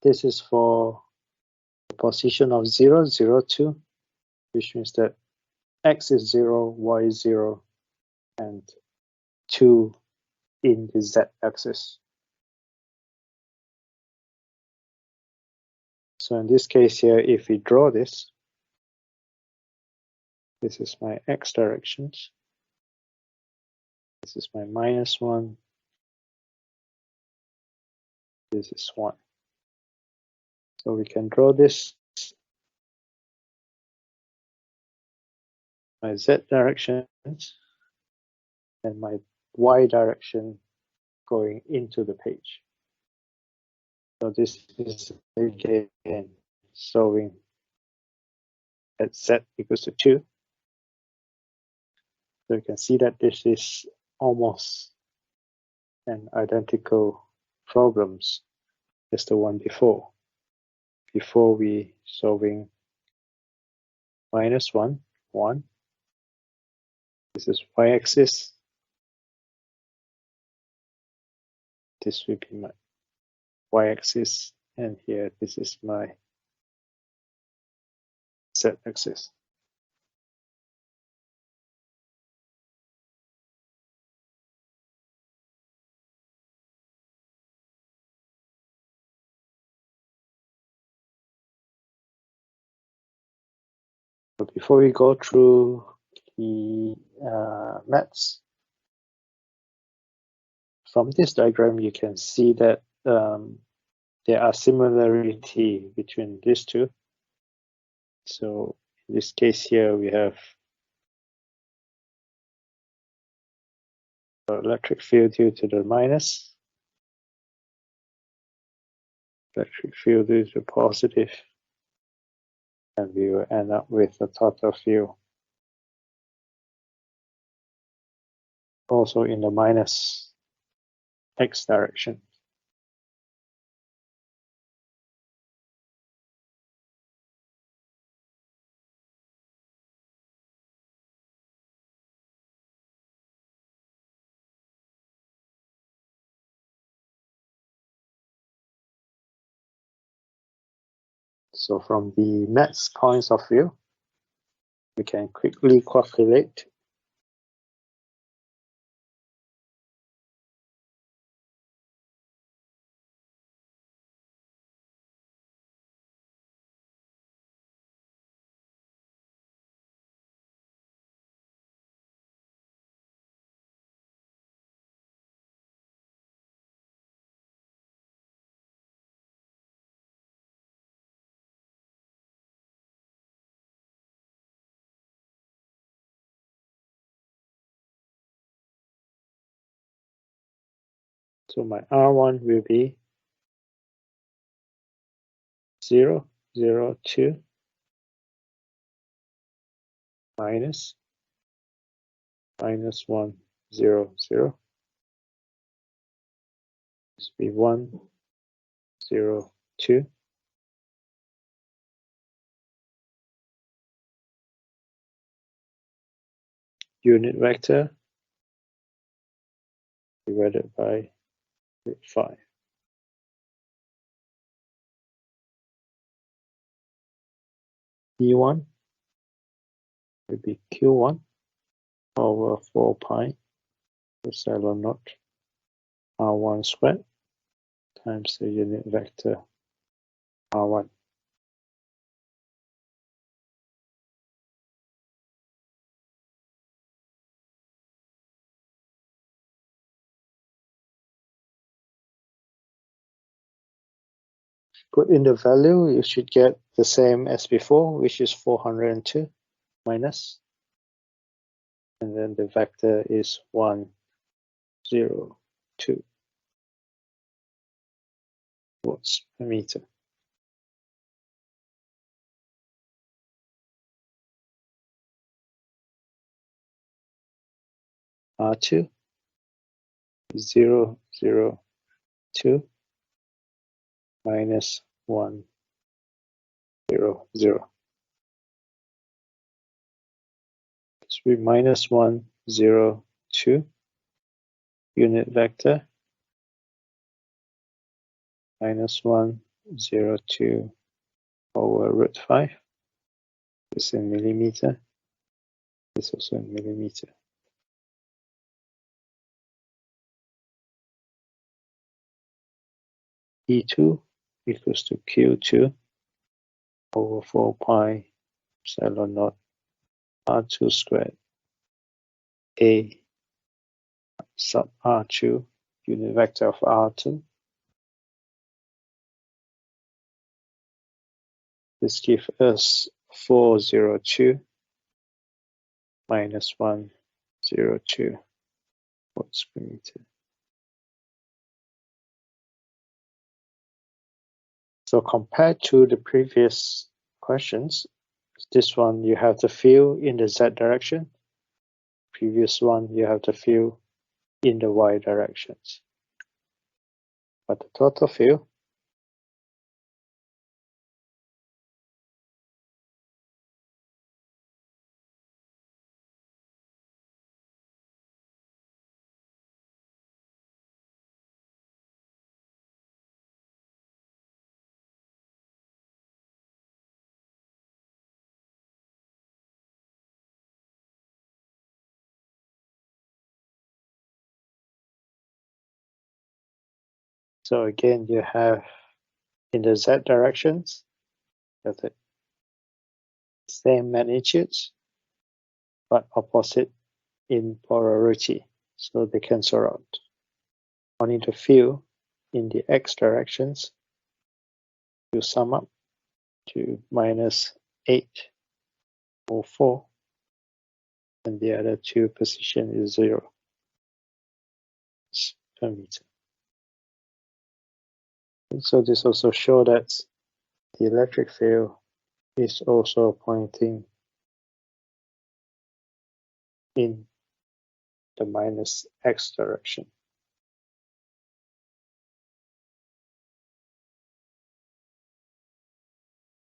this is for the position of 0, 0, 2, which means that x is 0, y is 0, and 2 in the z-axis. So in this case here, if we draw this, this is my x directions. This is my -1. This is 1. So we can draw this, my z directions and my y direction going into the page. So this is again showing at z equals to 2. So you can see that this is almost an identical problems as the one before. Before we solving -1, 1. This is y-axis. This will be my y-axis, and here this is my z-axis. So before we go through the maths, from this diagram you can see that there are similarity between these two. So in this case here we have electric field due to the minus, electric field due to positive, and we will end up with a total field also in the minus x direction. So from the maths points of view, we can quickly calculate so my R1 will be 0, 0, 2 minus -1, 0, 0. This will be 1, 0, 2. Unit vector divided by 5. E1 will be Q1 over 4 pi epsilon naught R1 squared times the unit vector R1. Put in the value, you should get the same as before, which is 402 minus, and then the vector is 1, 0, 2 watts per meter. R2 is 0, 0, 2 minus 1, 0, 0. This will be minus 1, 0, 2 unit vector minus 1, 0.02 over root 5. This in millimeter. This also in millimeter. E2 equals to Q2 over 4 pi epsilon naught R2 squared A sub R2, unit vector of R2. This gives us 402 minus 102 volts per meter. So compared to the previous questions, this one you have the field in the Z direction. Previous one you have the field in the Y directions. But the total field so again you have in the Z directions you have the same magnitudes but opposite in polarity, so they cancel out. Only the field in the X directions you sum up to minus 804 and the other two position is 0 per meter. And so this also shows that the electric field is also pointing in the minus X direction.